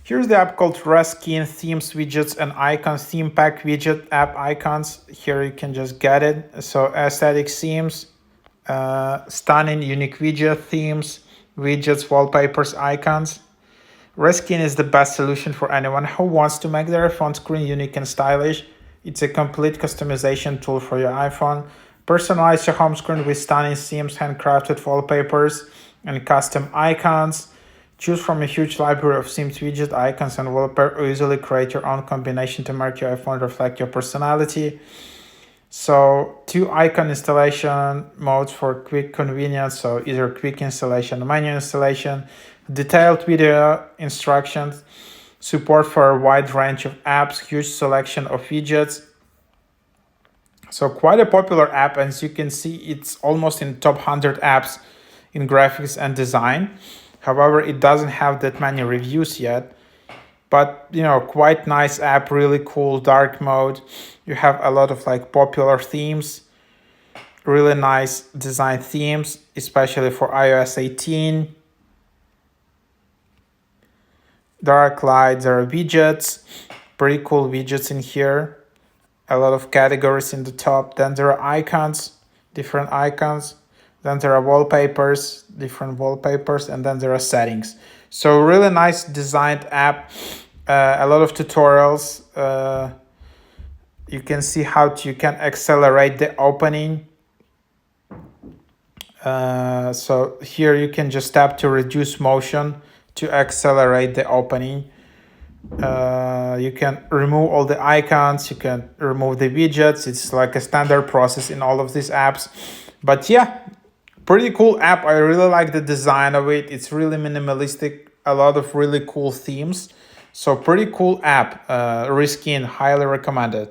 Here's the app called Reskin Themes, Widgets, and Icons, Theme Pack Widget App Icons. Here you can just get it. So aesthetic themes, stunning, unique widget themes, widgets, wallpapers, icons. Reskin is the best solution for anyone who wants to make their phone screen unique and stylish. It's a complete customization tool for your iPhone. Personalize your home screen with stunning themes, handcrafted wallpapers, and custom icons. Choose from a huge library of themed widget icons and wallpaper, or easily create your own combination to make your iPhone reflect your personality. So 2 icon installation modes for quick convenience. So either quick installation or manual installation, detailed video instructions, support for a wide range of apps, huge selection of widgets. So quite a popular app. As you can see, it's almost in top 100 apps in graphics and design. However, it doesn't have that many reviews yet. But quite nice app, really cool dark mode. You have a lot of popular themes, really nice design themes, especially for iOS 18. Dark light, there are widgets, pretty cool widgets in here. A lot of categories in the top. Then there are icons, different icons. Then there are wallpapers, different wallpapers, and then there are settings. So really nice designed app. A lot of tutorials. You can see how you can accelerate the opening. So here you can just tap to reduce motion to accelerate the opening. You can remove all the icons, you can remove the widgets. It's like a standard process in all of these apps. But yeah, pretty cool app. I really like the design of it. It's really minimalistic, a lot of really cool themes. So pretty cool app. Reskin, highly recommended.